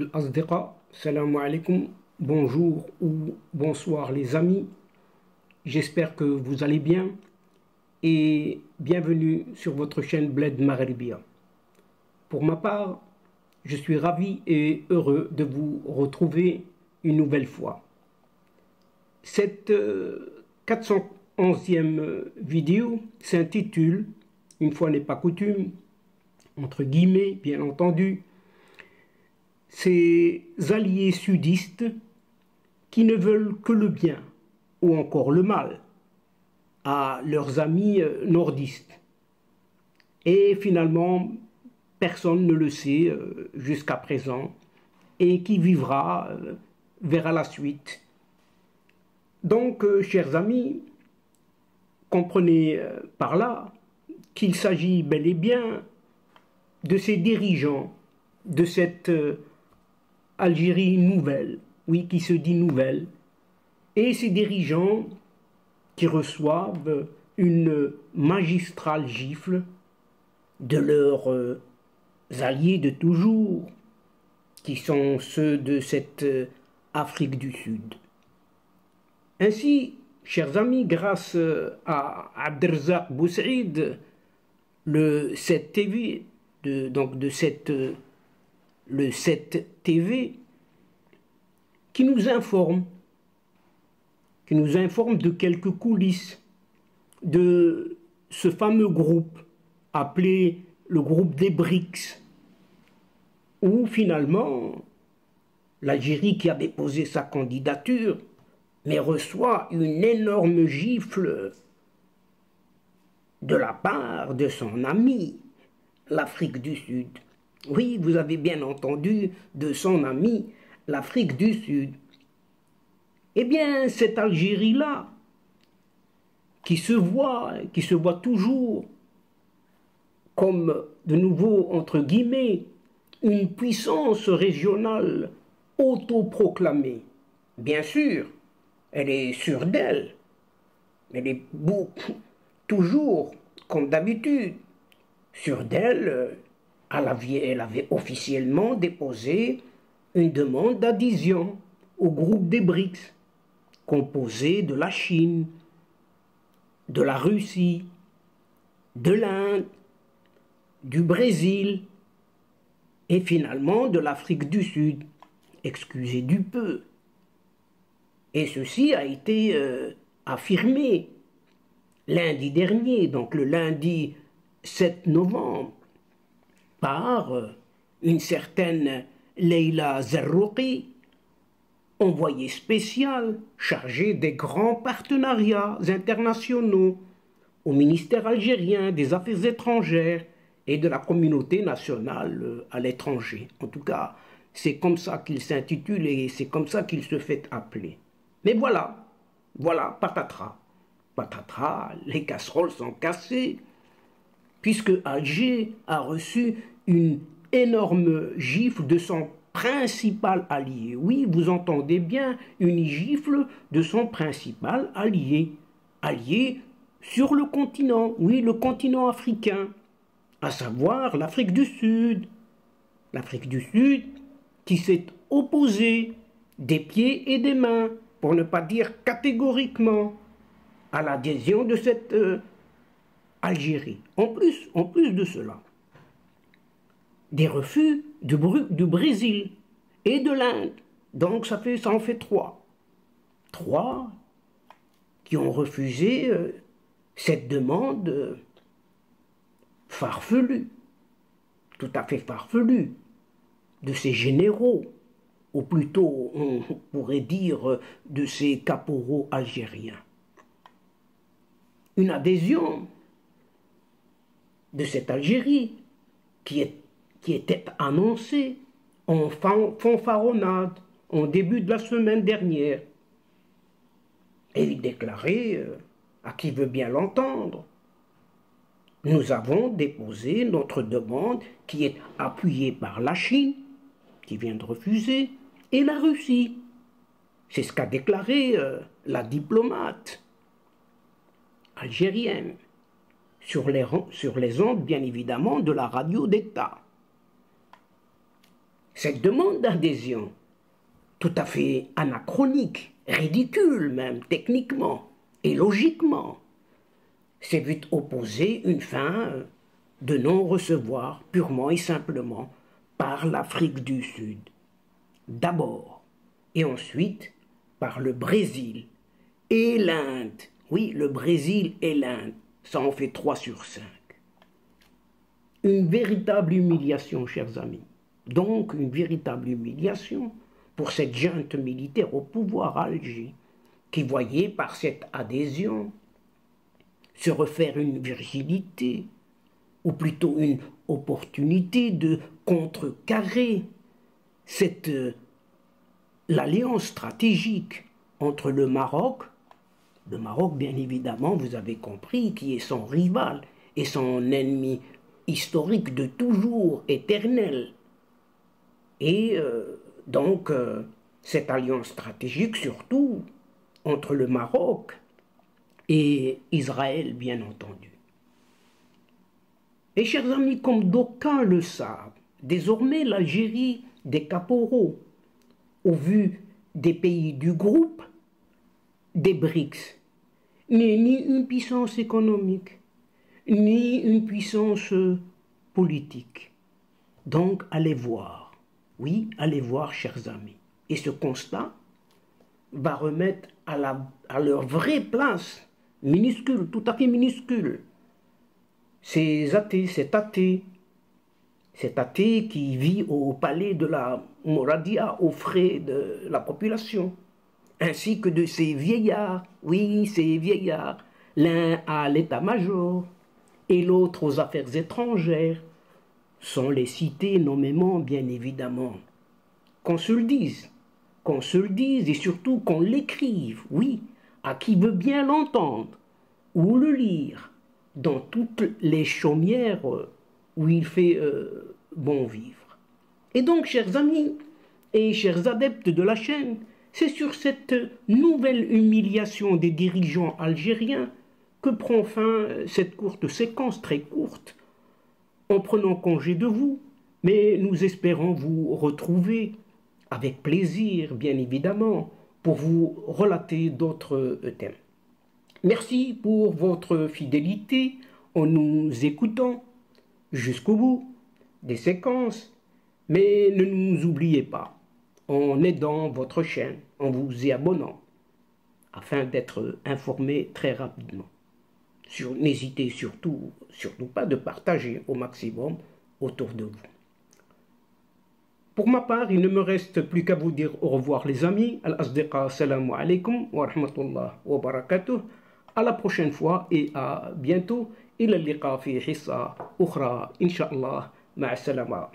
الأصدقاء Salam alaikum, bonjour ou bonsoir les amis, j'espère que vous allez bien et bienvenue sur votre chaîne Bled Maghribia. Pour ma part, je suis ravi et heureux de vous retrouver une nouvelle fois. Cette 411e vidéo s'intitule, une fois n'est pas coutume, entre guillemets bien entendu, ces alliés sudistes qui ne veulent que le bien ou encore le mal à leurs amis nordistes. Et finalement, personne ne le sait jusqu'à présent et qui vivra verra la suite. Donc, chers amis, comprenez par là qu'il s'agit bel et bien de ces dirigeants de cette Algérie nouvelle, oui, qui se dit nouvelle, et ces dirigeants qui reçoivent une magistrale gifle de leurs alliés de toujours, qui sont ceux de cette Afrique du Sud. Ainsi, chers amis, grâce à Abdelrazak Boussaïd, le 7 TV, le 7 TV, qui nous informe de quelques coulisses de ce fameux groupe appelé le groupe des BRICS, où finalement l'Algérie, qui a déposé sa candidature, mais reçoit une énorme gifle de la part de son ami, l'Afrique du Sud. Oui, vous avez bien entendu, de son ami, l'Afrique du Sud. Eh bien, cette Algérie-là, qui se voit toujours comme, de nouveau, entre guillemets, une puissance régionale autoproclamée. Bien sûr, elle est sûre d'elle. Elle est toujours, comme d'habitude, sûre d'elle. Elle avait officiellement déposé une demande d'adhésion au groupe des BRICS, composé de la Chine, de la Russie, de l'Inde, du Brésil et finalement de l'Afrique du Sud, excusez du peu. Et ceci a été affirmé lundi dernier, donc le lundi 7 novembre, par une certaine Leila Zerrouki, envoyée spéciale chargée des grands partenariats internationaux au ministère algérien des Affaires étrangères et de la communauté nationale à l'étranger. En tout cas, c'est comme ça qu'il s'intitule et c'est comme ça qu'il se fait appeler. Mais voilà, patatras. Patatras, les casseroles sont cassées, puisque Alger a reçu une énorme gifle de son principal allié. Oui, vous entendez bien, une gifle de son principal allié. Allié sur le continent, oui, le continent africain, à savoir l'Afrique du Sud. L'Afrique du Sud qui s'est opposée des pieds et des mains, pour ne pas dire catégoriquement, à l'adhésion de cette Algérie. En plus de cela, des refus du Brésil et de l'Inde. Donc ça en fait trois. Trois qui ont refusé cette demande farfelue, tout à fait farfelue, de ces généraux, ou plutôt on pourrait dire de ces caporaux algériens. Une adhésion de cette Algérie qui était annoncée en fanfaronnade en début de la semaine dernière. Et il déclarait, à qui veut bien l'entendre, nous avons déposé notre demande qui est appuyée par la Chine, qui vient de refuser, et la Russie. C'est ce qu'a déclaré la diplomate algérienne sur les ondes, bien évidemment, de la radio d'État. Cette demande d'adhésion, tout à fait anachronique, ridicule même techniquement et logiquement, s'est vu opposer une fin de non-recevoir purement et simplement par l'Afrique du Sud, d'abord, et ensuite par le Brésil et l'Inde. Oui, le Brésil et l'Inde, ça en fait 3 sur 5. Une véritable humiliation, chers amis. Donc, une véritable humiliation pour cette junte militaire au pouvoir à Alger, qui voyait par cette adhésion se refaire une virginité, ou plutôt une opportunité de contrecarrer l'alliance stratégique entre le Maroc bien évidemment, vous avez compris, qui est son rival et son ennemi historique de toujours, éternel. Et donc, cette alliance stratégique, surtout, entre le Maroc et Israël, bien entendu. Et chers amis, comme d'aucuns le savent, désormais l'Algérie des caporaux, au vu des pays du groupe des BRICS, n'est ni une puissance économique, ni une puissance politique. Donc, allez voir. Oui, allez voir, chers amis. Et ce constat va remettre à leur vraie place, minuscule, tout à fait minuscule, cet athée qui vit au palais de la Mouradia aux frais de la population, ainsi que de ces vieillards, oui, ces vieillards, l'un à l'état-major et l'autre aux affaires étrangères, sans les citer nommément, bien évidemment. Qu'on se le dise et surtout qu'on l'écrive, oui, à qui veut bien l'entendre ou le lire, dans toutes les chaumières où il fait bon vivre. Et donc, chers amis et chers adeptes de la chaîne, c'est sur cette nouvelle humiliation des dirigeants algériens que prend fin cette courte séquence, très courte, en prenant congé de vous, mais nous espérons vous retrouver avec plaisir, bien évidemment, pour vous relater d'autres thèmes. Merci pour votre fidélité en nous écoutant jusqu'au bout des séquences, mais ne nous oubliez pas en aidant votre chaîne, en vous y abonnant, afin d'être informé très rapidement. N'hésitez surtout pas de partager au maximum autour de vous. Pour ma part, il ne me reste plus qu'à vous dire au revoir les amis. Al-Asdiqa, salamu alaikum wa rahmatullah wa barakatuh. À la prochaine fois et à bientôt. Ila liqa fi hissa ukhra, insha'Allah. Ma'a salama.